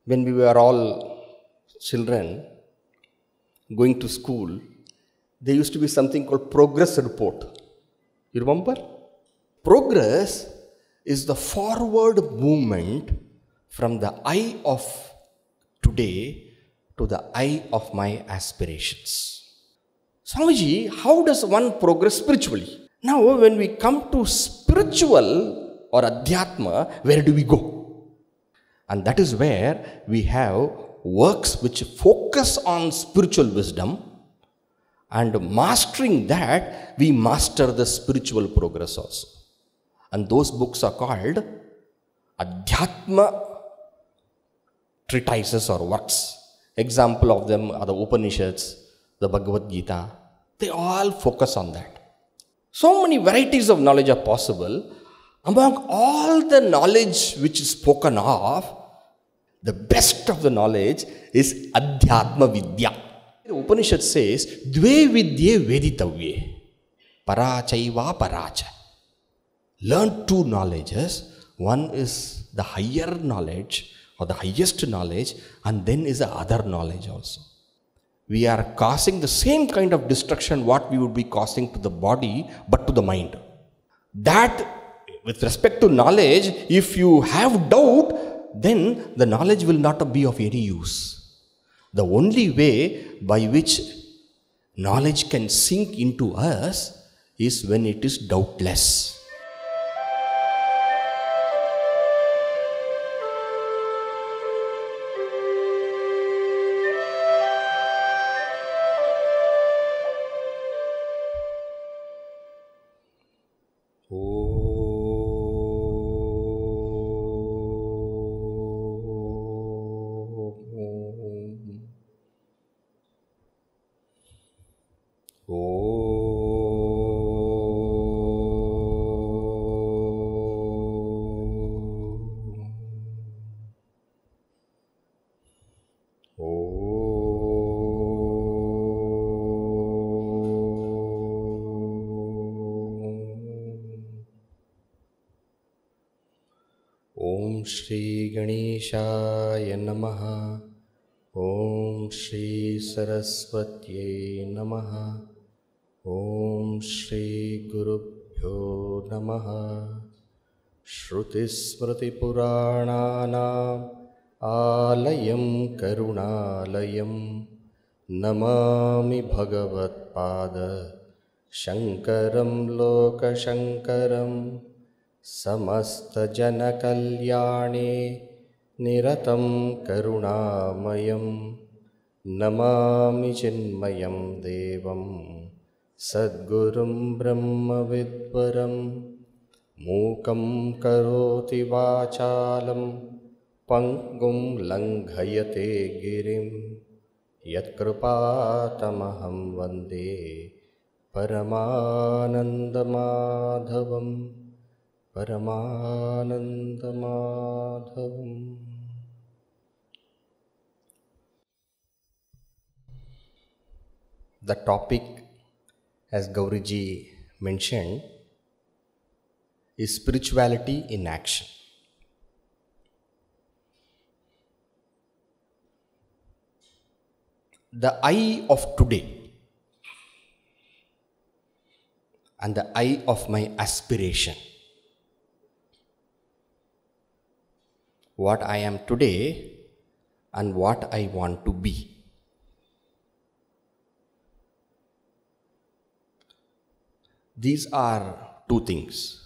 When we were all children going to school, there used to be something called progress report. You remember? Progress is the forward movement from the I of today to the I of my aspirations. Swamiji, how does one progress spiritually? Now, when we come to spiritual or Adhyatma, where do we go? And that is where we have works which focus on spiritual wisdom, and mastering that, we master the spiritual progress also. And those books are called Adhyatma treatises or works. Example of them are the Upanishads, the Bhagavad Gita. They all focus on that. So many varieties of knowledge are possible. Among all the knowledge which is spoken of, the best of the knowledge is Atmavidya. The Upanishad says, Dve vidye veditavye, parachaiva paracha. Learn two knowledges. One is the higher knowledge or the highest knowledge, and then is the other knowledge also. We are causing the same kind of destruction what we would be causing to the body, but to the mind. That, with respect to knowledge, if you have doubt, then the knowledge will not be of any use. The only way by which knowledge can sink into us is when it is doubtless. Om Shri Ganeshaya Namaha. Om Shri Saraswatye Namaha. Om Shri Gurubhyo Namaha. Shruti Smriti Purananam Alayam Karunalayam Namami Bhagavat Pada Shankaram Loka Shankaram Samasta Jana Kalyane Niratam Karunamayam Namami Chinmayam Devam Sadgurum Brahma Vidvaram Mukam Karoti Vachalam Pangum Langhayate Girim Yatkrupatamaham Vande Paramananda Madhavam Paramananda Madhavam. The topic, as Gauriji mentioned, is spirituality in action. The I of today and the I of my aspiration. What I am today and what I want to be. These are two things.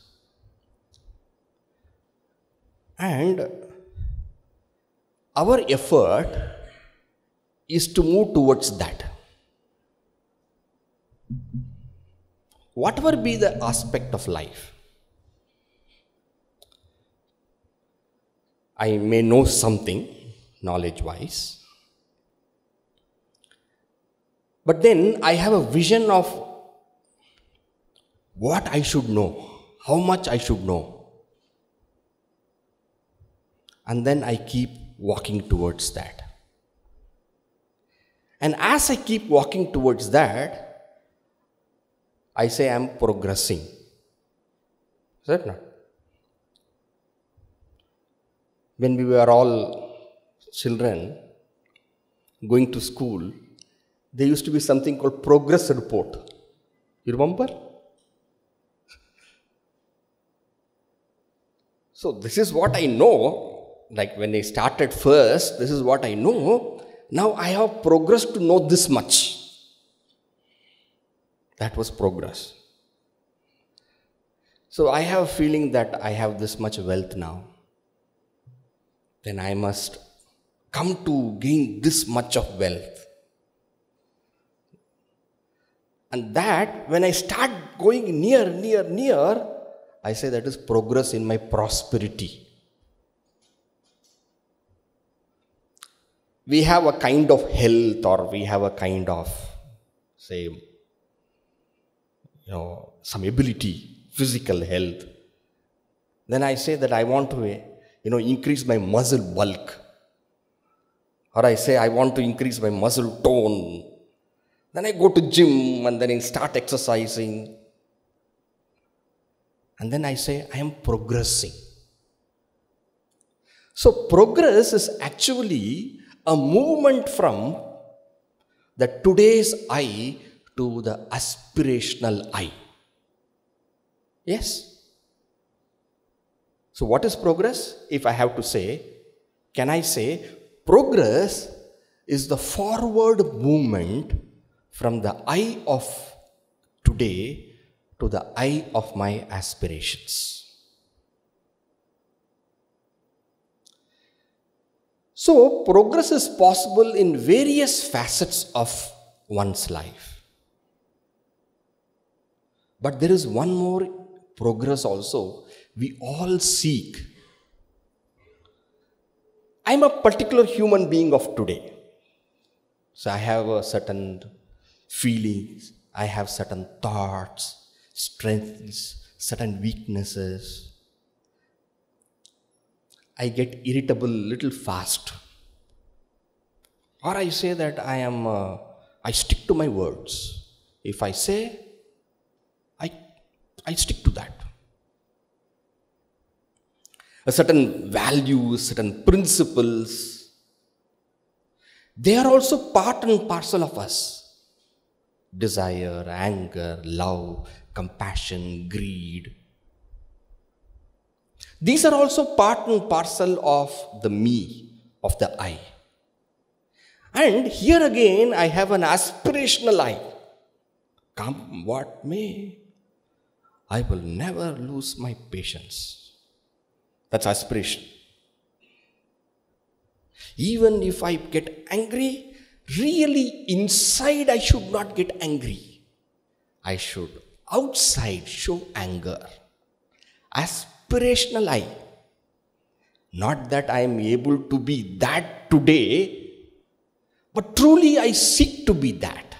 And our effort is to move towards that. Whatever be the aspect of life, I may know something knowledge-wise, but then I have a vision of what I should know, how much I should know, and then I keep walking towards that. And as I keep walking towards that, I say I am progressing. Is that not? When we were all children going to school, there used to be something called progress report. You remember? So this is what I know. Like when I started first, this is what I know. Now I have progressed to know this much. That was progress. So I have a feeling that I have this much wealth now. Then I must come to gain this much of wealth. And that, when I start going near, I say that is progress in my prosperity. We have a kind of health, or we have a kind of, say, some ability, physical health. Then I say that I want to, increase my muscle bulk. Or I say I want to increase my muscle tone. Then I go to gym and then I start exercising. And then I say I am progressing. So progress is actually a movement from the today's I to the aspirational I. Yes? So what is progress? If I have to say, can I say progress is the forward movement from the I of today to the I of my aspirations. So progress is possible in various facets of one's life. But there is one more progress also we all seek. I am a particular human being of today. So I have a certain feelings, I have certain thoughts, strengths, certain weaknesses. I get irritable little fast. Or I say that I stick to my words. If I say, I stick to that. A certain values, certain principles, they are also part and parcel of us. Desire, anger, love, compassion, greed. These are also part and parcel of the me, of the I. And here again, I have an aspirational I. Come what may, I will never lose my patience. That's aspiration. Even if I get angry, really inside I should not get angry. I should outside show anger. Aspirational I. Not that I am able to be that today, but truly I seek to be that.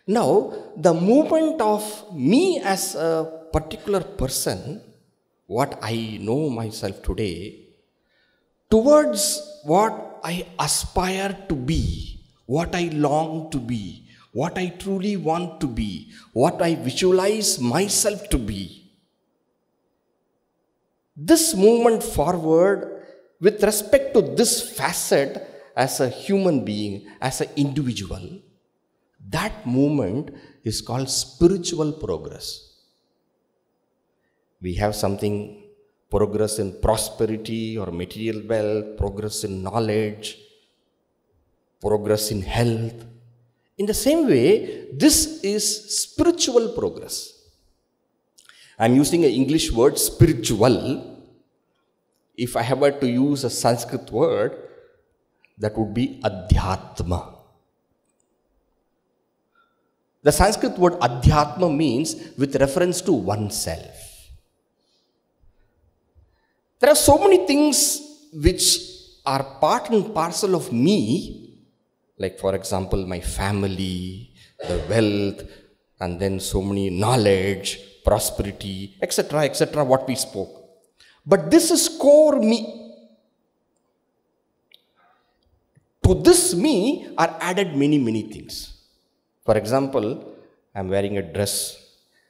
Now, the movement of me as a particular person, what I know myself today, towards what I aspire to be, what I long to be, what I truly want to be, what I visualize myself to be. This movement forward with respect to this facet as a human being, as an individual, that movement is called spiritual progress. We have something, progress in prosperity or material wealth, progress in knowledge, progress in health. In the same way, this is spiritual progress. I am using an English word, spiritual. If I were to use a Sanskrit word, that would be adhyatma. The Sanskrit word adhyatma means with reference to oneself. There are so many things which are part and parcel of me, like for example my family, the wealth, and then so many knowledge, prosperity, etc., what we spoke. But this is core me. To this me are added many things. For example, I am wearing a dress,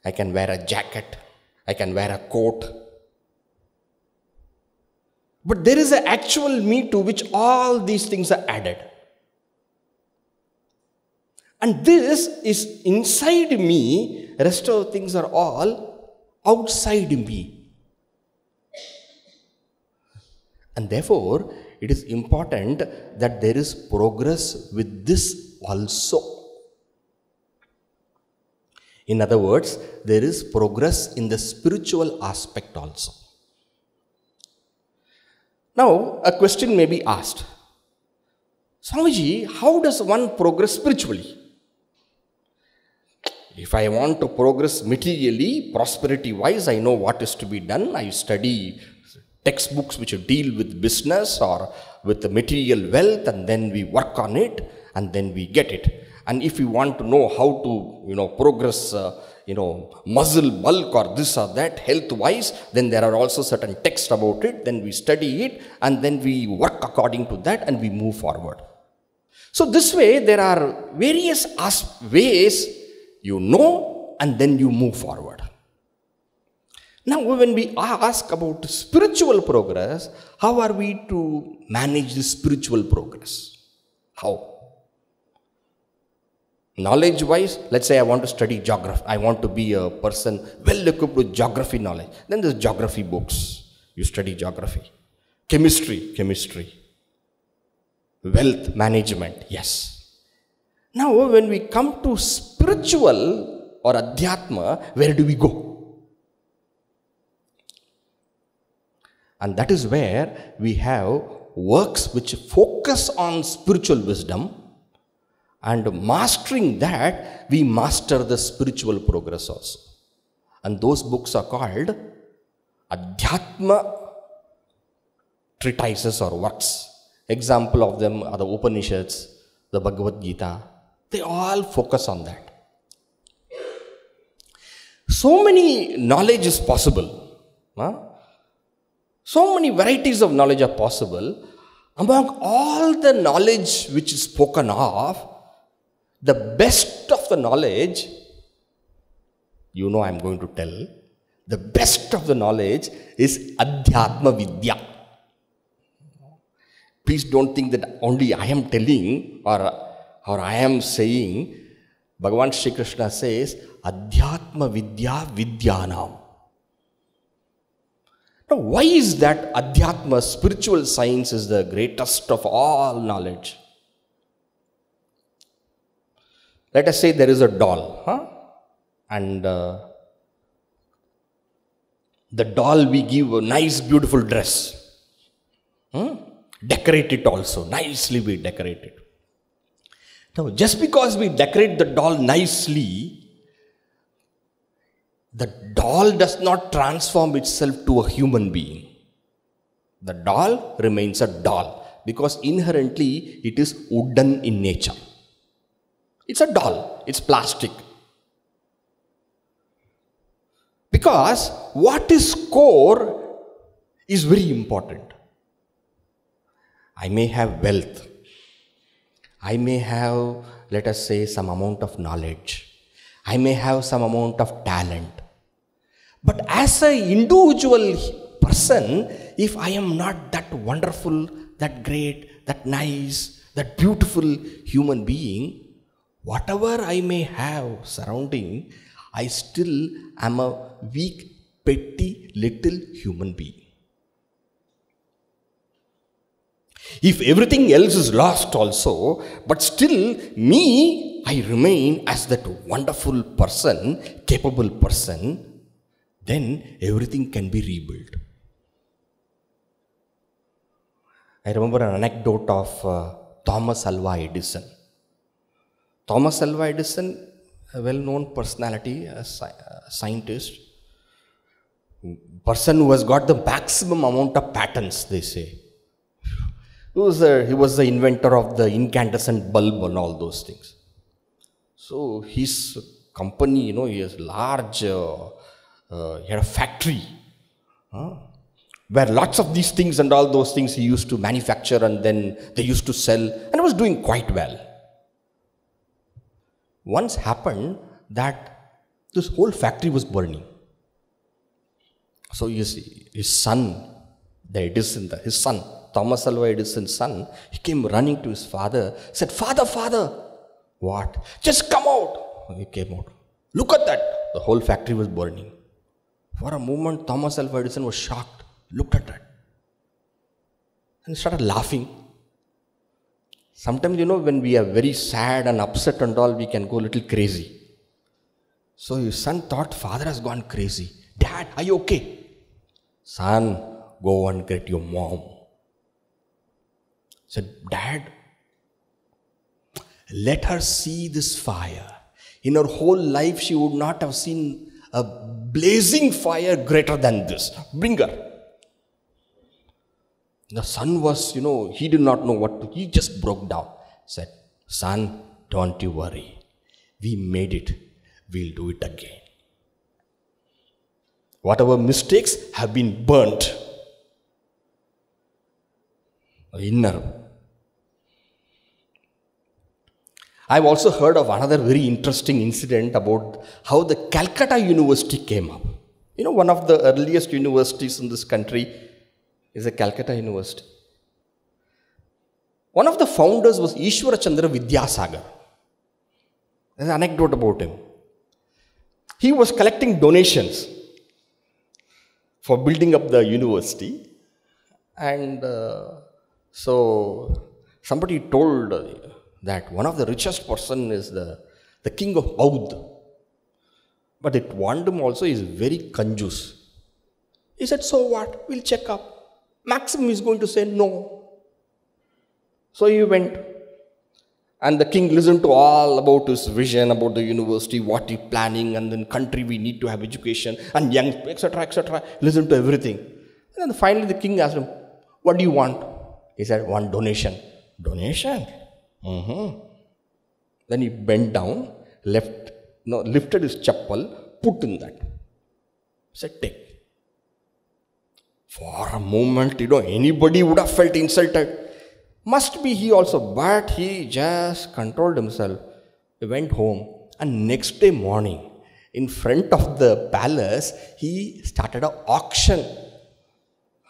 I can wear a jacket, I can wear a coat. But there is an actual me to which all these things are added. And this is inside me, rest of the things are all outside me. And therefore, it is important that there is progress with this also. In other words, there is progress in the spiritual aspect also. Now, a question may be asked, Swamiji, how does one progress spiritually? If I want to progress materially, prosperity-wise, I know what is to be done. I study textbooks which deal with business or with the material wealth, and then we work on it, and then we get it. And if you want to know how to, progress, muscle bulk or this or that, health-wise, then there are also certain texts about it. Then we study it, and then we work according to that, and we move forward. So this way, there are various ways and then you move forward. Now, when we ask about spiritual progress, how are we to manage the spiritual progress? How? Knowledge-wise, let's say I want to study geography. I want to be a person well-equipped with geography knowledge. Then there's geography books. You study geography. Chemistry. Wealth management, yes. Now, when we come to spiritual or adhyatma, where do we go? And that is where we have works which focus on spiritual wisdom, and mastering that, we master the spiritual progress also. And those books are called Adhyatma treatises or works. Example of them are the Upanishads, the Bhagavad Gita. They all focus on that. So many knowledge is possible. So many varieties of knowledge are possible. Among all the knowledge which is spoken of, the best of the knowledge, I'm going to tell, the best of the knowledge is Atmavidya. Please don't think that only I am telling or I am saying. Bhagavan Shri Krishna says, Atmavidya Vidyanam. Now, why is that Adhyatma, spiritual science, is the greatest of all knowledge? Let us say there is a doll, and the doll we give a nice beautiful dress, decorate it also, nicely we decorate it. Now, just because we decorate the doll nicely, the doll does not transform itself to a human being. The doll remains a doll because inherently it is wooden in nature. It's a doll, it's plastic. Because what is core is very important. I may have wealth. I may have, let us say, some amount of knowledge. I may have some amount of talent. But as an individual person, if I am not that wonderful, that great, that nice, that beautiful human being, whatever I may have surrounding, I still am a weak, petty, little human being. If everything else is lost also, but still me, I remain as that wonderful person, capable person, then everything can be rebuilt. I remember an anecdote of Thomas Alva Edison. Thomas Alva Edison, a well-known personality, a scientist, person who has got the maximum amount of patents, they say. He was the inventor of the incandescent bulb and all those things. So his company, he has large, he had a factory where lots of these things and all those things he used to manufacture, and then they used to sell, and it was doing quite well. Once happened that this whole factory was burning. So his son the Edison, his son, Thomas Alva Edison's son, he came running to his father, said, "Father, father." "What?" "Just come out." He came out. "Look at that." The whole factory was burning. For a moment, Thomas Alva Edison was shocked. Looked at that. And started laughing. Sometimes, when we are very sad and upset and all, we can go a little crazy. So his son thought, father has gone crazy. "Dad, are you okay?" "Son, go and get your mom." Said, "Dad, let her see this fire. In her whole life, she would not have seen a blazing fire greater than this. Bring her." The son was, he did not know what to. He just broke down. Said, "Son, don't you worry. We made it. We'll do it again. Whatever mistakes have been burnt." Inner. I've also heard of another very interesting incident about how the Calcutta University came up. One of the earliest universities in this country is the Calcutta University. One of the founders was Ishwara Chandra Vidyasagar. There's an anecdote about him. He was collecting donations for building up the university, and so somebody told that one of the richest person is the king of Oudh. But it warned him also, is very kanjus. He said, "So what? We'll check up. Maximum is going to say no." So he went. And the king listened to all about his vision, about the university, what he's planning, and then country we need to have education, and young, etc., etc. Listen to everything. And then finally the king asked him, "What do you want?" He said, "One donation." "Donation?" Then he bent down, lifted his chappal, put in that. Said, "Take." For a moment, anybody would have felt insulted. Must be he also, but he just controlled himself. He went home, and next day morning, in front of the palace, he started an auction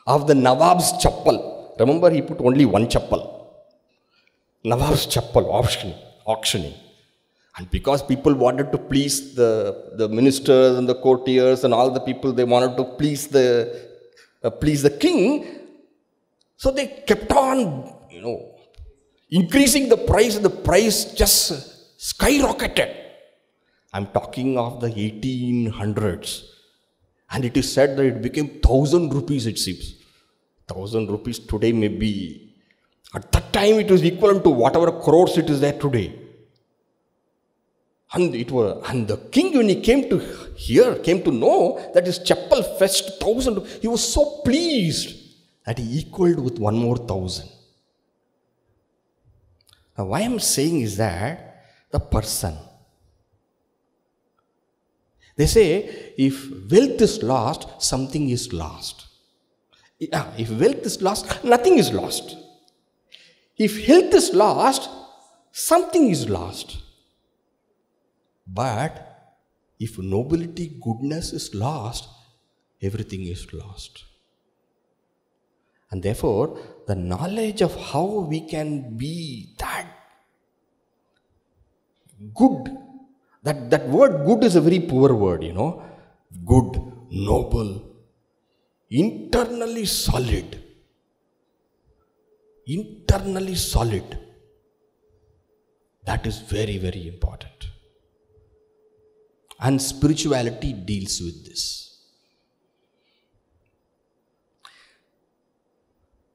of the Nawab's chappal. Remember, he put only one chappal. Nawab's chappal, auctioning. And because people wanted to please the ministers and the courtiers and all the people, they wanted to please the king, so they kept on, increasing the price, and the price just skyrocketed. I'm talking of the 1800s. And it is said that it became 1,000 rupees, it seems. 1,000 rupees today may be, at that time it was equivalent to whatever crores it is there today. And the king, when he came to know that his chapel fetched 1,000, he was so pleased that he equaled with one more 1,000. Now, why I'm saying is that the person, they say, if wealth is lost, something is lost. If wealth is lost, nothing is lost. If health is lost, something is lost. But if nobility, goodness is lost, everything is lost. And therefore, the knowledge of how we can be that good, that word good is a very poor word, Good, noble, internally solid. Internally solid. That is very, very important. And spirituality deals with this.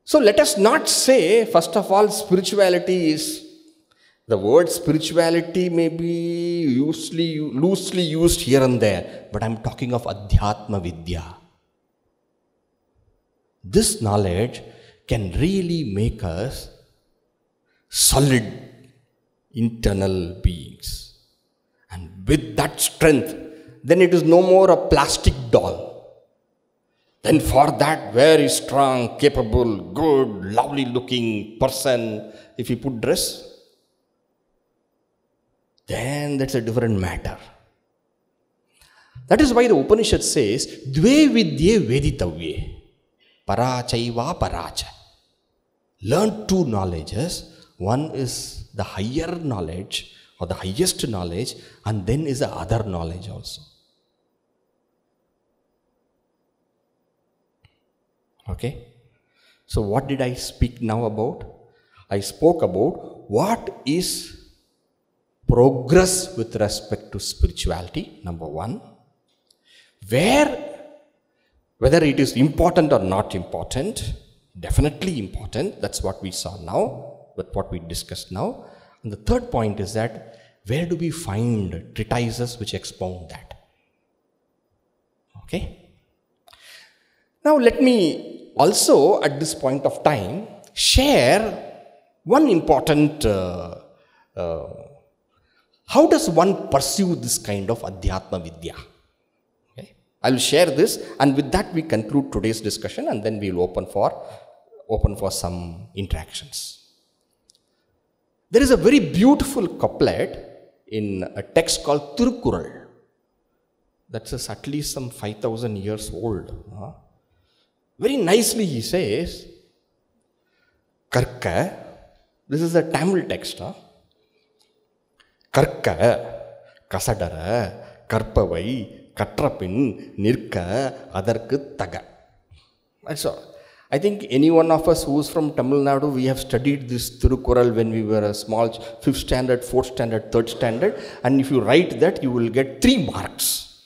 So let us not say, first of all, spirituality is, the word spirituality may be loosely used here and there, but I'm talking of Atmavidya. This knowledge can really make us solid internal beings. And with that strength, then it is no more a plastic doll. Then for that very strong, capable, good, lovely looking person, if you put dress, then that's a different matter. That is why the Upanishad says, Dve vidye veditavye. Parachaiva paracha. Learn two knowledges. One is the higher knowledge or the highest knowledge, and then is the other knowledge also. Okay? So what did I speak now about? I spoke about what is progress with respect to spirituality, number one. Whether it is important or not important, definitely important. That's what we saw now, but what we discussed now. And the third point is that where do we find treatises which expound that? Okay? Now let me also at this point of time share one important, how does one pursue this kind of Atmavidya? Okay? I will share this, and with that we conclude today's discussion, and then we will open for some interactions. There is a very beautiful couplet in a text called Tirukkural. That is at least some 5,000 years old. Very nicely he says, Karka, this is a Tamil text. Karka, Kasadara, Karpavai, Katrapin, Nirka, Adarku Taga. That's all. I think any one of us who is from Tamil Nadu, we have studied this Tirukkural when we were a small 5th standard, 4th standard, 3rd standard, and if you write that, you will get 3 marks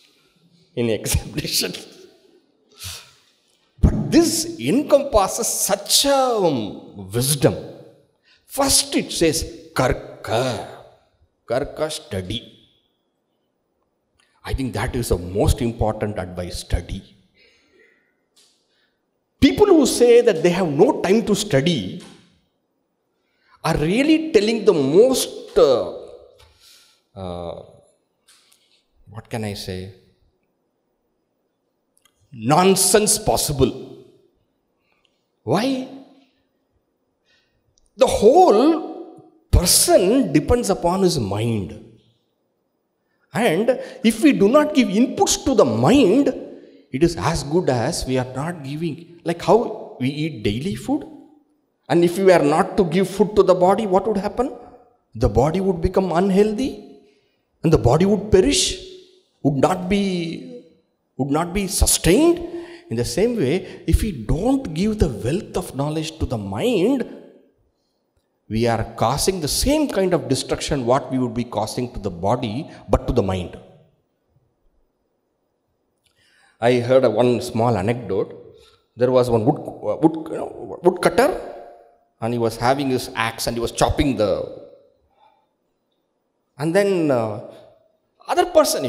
in examination. But this encompasses such a wisdom. First it says, Karka. Karka, study. I think that is the most important advice, study. People who say that they have no time to study are really telling the most, what can I say, nonsense possible. Why? The whole person depends upon his mind. And if we do not give inputs to the mind, it is as good as we are not giving. Like how we eat daily food. And if we are not to give food to the body, what would happen? The body would become unhealthy. And the body would perish. Would not be sustained. In the same way, if we don't give the wealth of knowledge to the mind, we are causing the same kind of destruction what we would be causing to the body, but to the mind. I heard one small anecdote. There was one woodcutter, and he was having his axe and he was chopping and then other person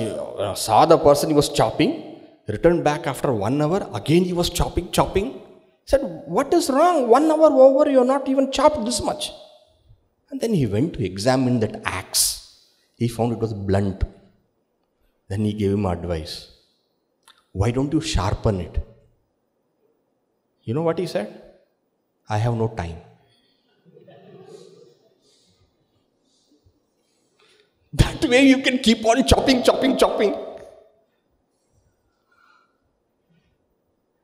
saw the person he was chopping, returned back after 1 hour, again he was chopping. Said, what is wrong? 1 hour over, you are not even chopped this much. And then he went to examine that axe. He found it was blunt. Then he gave him advice. Why don't you sharpen it? You know what he said? I have no time. That way you can keep on chopping.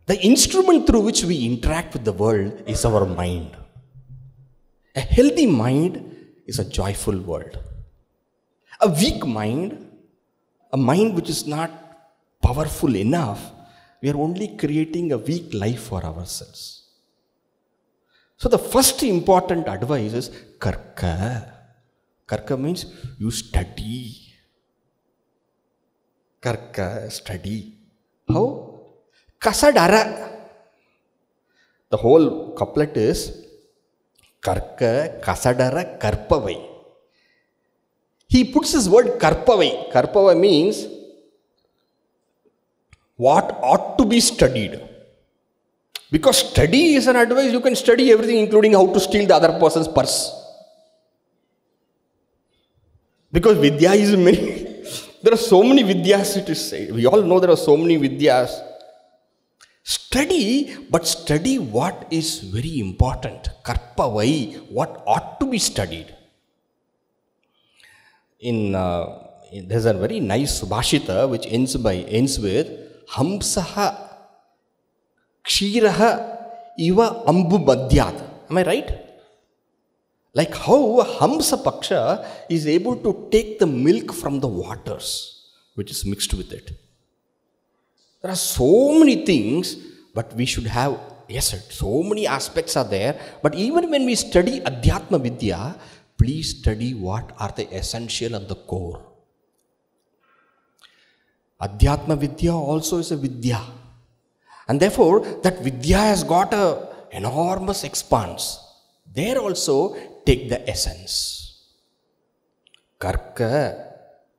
The instrument through which we interact with the world is our mind. A healthy mind is a joyful world. A weak mind, a mind which is not powerful enough, we are only creating a weak life for ourselves. So the first important advice is Karka. Karka means you study. Karka, study. How? Kasadara. The whole couplet is Karka, Kasadara, Karpavai. He puts his word Karpavai. Karpavai means what ought to be studied. Because study is an advice, you can study everything, including how to steal the other person's purse. Because Vidya is many. There are so many Vidyas, it is said. We all know there are so many Vidyas. Study, but study what is very important. Karpavai, what ought to be studied. There's a very nice Subhashita which ends with Hamsaha, Kshiraha, iva ambu madhyad. Am I right? Like how a Hamsa Paksha is able to take the milk from the waters which is mixed with it. There are so many things, but we should have, yes, so many aspects are there. But even when we study Atmavidya, please study what are the essential and the core. Atmavidya also is a Vidya. And therefore, that Vidya has got an enormous expanse. There also, take the essence. Karka,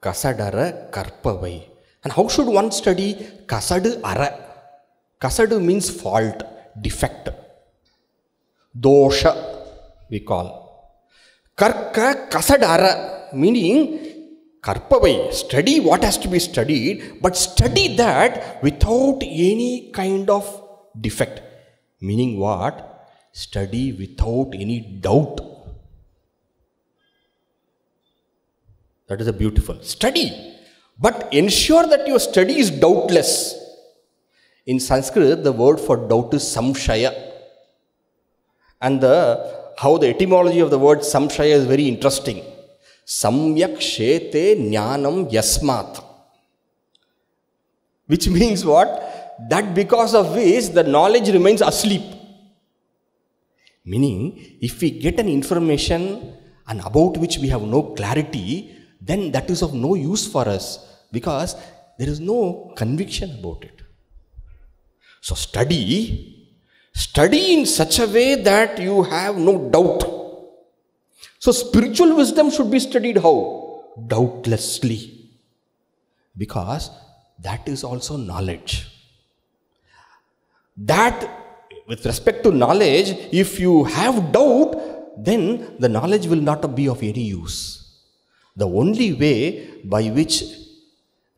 kasadara, karpavai. And how should one study kasadu ara? Kasadu means fault, defect. Dosha, we call. Karka, kasadara, meaning karpavai, study what has to be studied, but study that without any kind of defect. Meaning what? Study without any doubt. That is a beautiful study. But ensure that your study is doubtless. In Sanskrit, the word for doubt is samshaya. And how the etymology of the word samshaya is very interesting. Samyak shete jnanam yasmat. Which means what? That because of which the knowledge remains asleep. Meaning, if we get an information and about which we have no clarity, then that is of no use for us because there is no conviction about it. So study in such a way that you have no doubt. So spiritual wisdom should be studied how? Doubtlessly. Because that is also knowledge. That, with respect to knowledge, if you have doubt, then the knowledge will not be of any use. The only way by which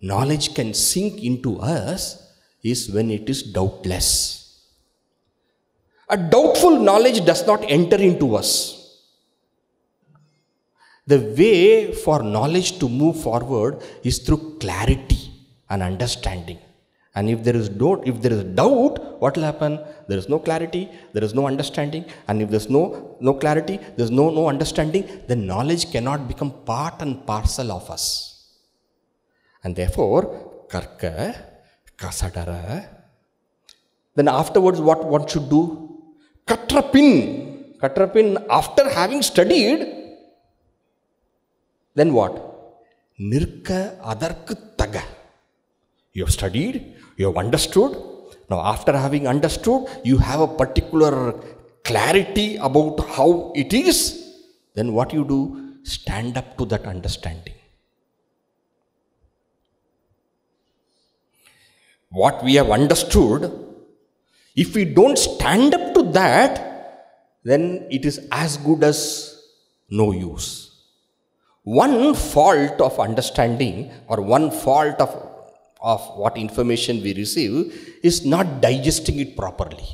knowledge can sink into us is when it is doubtless. A doubtful knowledge does not enter into us. The way for knowledge to move forward is through clarity and understanding. And if there is doubt, what will happen? There is no clarity, there is no understanding. And if there is no clarity, there is no understanding, then knowledge cannot become part and parcel of us. And therefore, karka, kasadara. Then afterwards, what one should do? Katrapin. Katrapin, after having studied, then what? Nirka adarku taga. You have studied, you have understood. Now after having understood, you have a particular clarity about how it is. Then what you do? Stand up to that understanding. What we have understood, if we don't stand up to that, then it is as good as no use. One fault of understanding or one fault of what information we receive is not digesting it properly.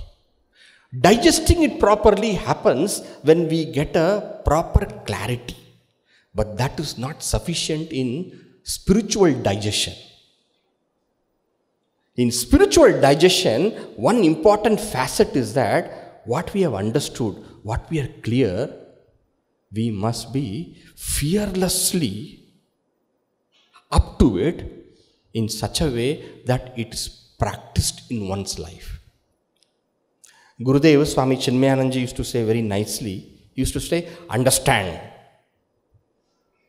Digesting it properly happens when we get a proper clarity. But that is not sufficient in spiritual digestion. In spiritual digestion, one important facet is that what we have understood, what we are clear, we must be fearlessly up to it in such a way that it is practiced in one's life. Gurudev Swami Chinmaya used to say very nicely, he used to say, understand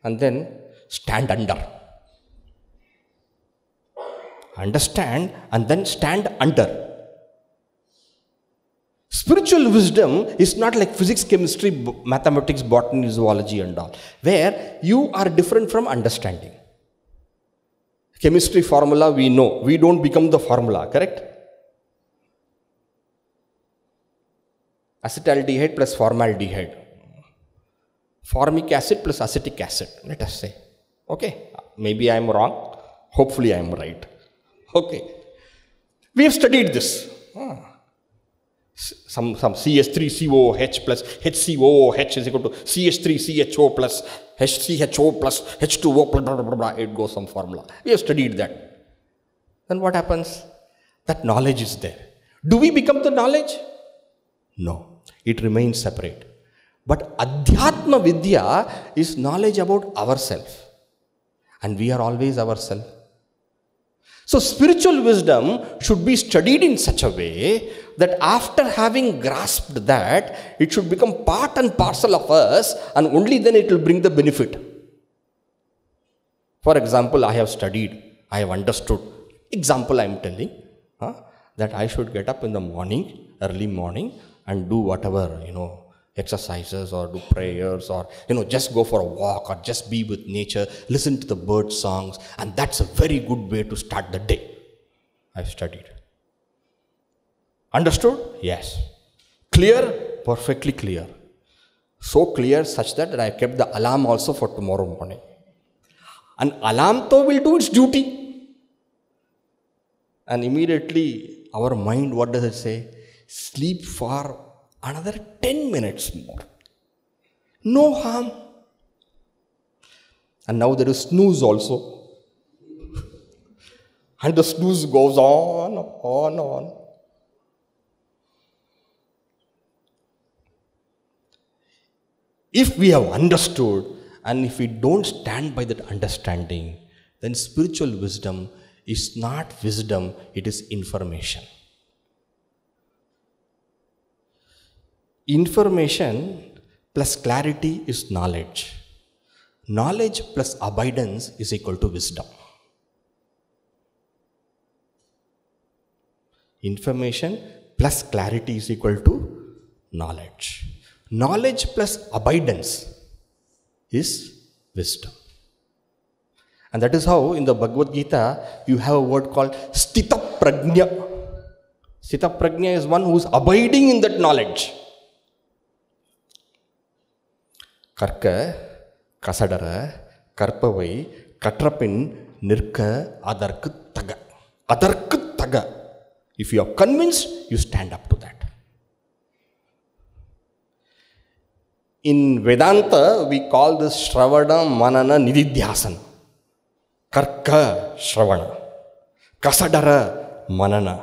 and then stand under. Understand and then stand under. Spiritual wisdom is not like physics, chemistry, mathematics, botany, zoology and all, where you are different from understanding. Chemistry formula we know, we don't become the formula, correct? Acetaldehyde plus formaldehyde. Formic acid plus acetic acid, let us say. Okay, maybe I am wrong, hopefully I am right. Okay, we have studied this. Some CH3COOH plus HCOOH is equal to CH3CHO plus HCHO plus H2O, blah, blah, blah, blah, it goes some formula. We have studied that. Then what happens? That knowledge is there. Do we become the knowledge? No, it remains separate. But Atmavidya is knowledge about ourselves. And we are always ourselves. So spiritual wisdom should be studied in such a way that after having grasped that, it should become part and parcel of us, and only then it will bring the benefit. For example, I have studied, I have understood. Example I am telling, that I should get up in the morning, early morning, and do whatever, exercises or do prayers or, just go for a walk or just be with nature, listen to the bird songs, and that's a very good way to start the day. I've studied. Understood? Yes. Clear? Perfectly clear. So clear such that I kept the alarm also for tomorrow morning. An alarm though will do its duty. And immediately our mind, what does it say? Sleep for another 10 minutes more. No harm. And now there is snooze also. And the snooze goes on. If we have understood, and if we don't stand by that understanding, then spiritual wisdom is not wisdom, it is information. Information plus clarity is knowledge. Knowledge plus abidance is equal to wisdom. Information plus clarity is equal to knowledge. Knowledge plus abidance is wisdom. And that is how in the Bhagavad Gita you have a word called Sthita Prajna. Sthita Prajna is one who is abiding in that knowledge. கற்க கசடர கற்பவை கற்றபின் நிற்க அதற்கு தக. If you are convinced, you stand up to that. In Vedanta, we call this Shravana, Manana, Nididhyasana. Karka, Shravana. Kasadara, Manana.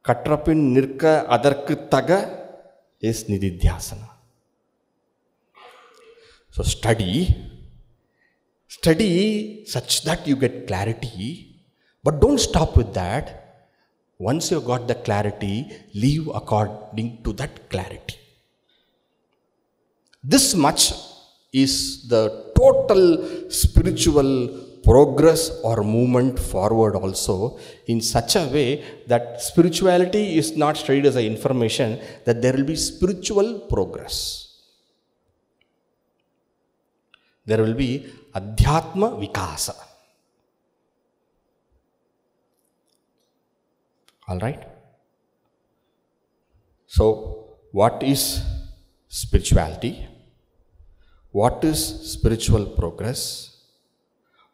Katrapin, Nirka, Adarku, Taga is Nididhyasana. So study such that you get clarity, but don't stop with that. Once you got the clarity, live according to that clarity. This much is the total spiritual progress or movement forward also, in such a way that spirituality is not studied as an information, that there will be spiritual progress. There will be Adhyatma Vikasa. Alright? So, what is spirituality? What is spiritual progress?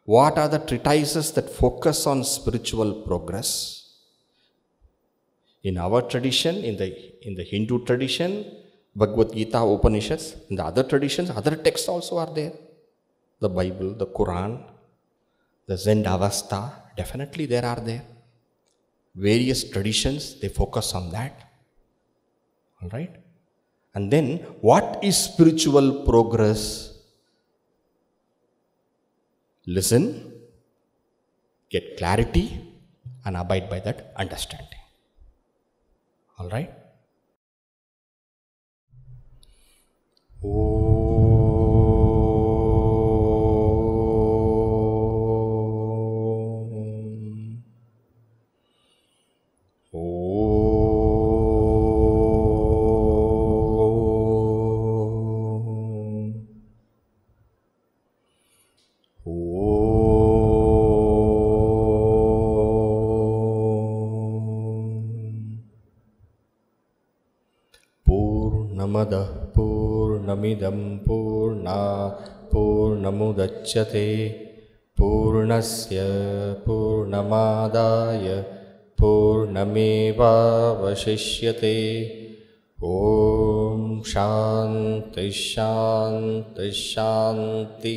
What are the treatises that focus on spiritual progress? In our tradition, in the Hindu tradition, Bhagavad Gita, Upanishads, in the other traditions, other texts also are there. The Bible, the Quran, the Zen Avastha, definitely there are there. Various traditions, they focus on that. Alright? And then, what is spiritual progress? Listen, get clarity, and abide by that understanding. Alright? Purnamada Purnamidam Purnat Purnamudachyate Purnasya Purnamadaya Purnameva Vashishyate. Om Shanti Shanti Shanti.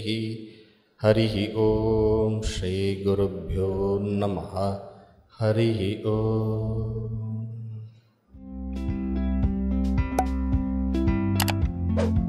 Harihi Om Shri Gurubhyo Namaha. Harihi Om. you.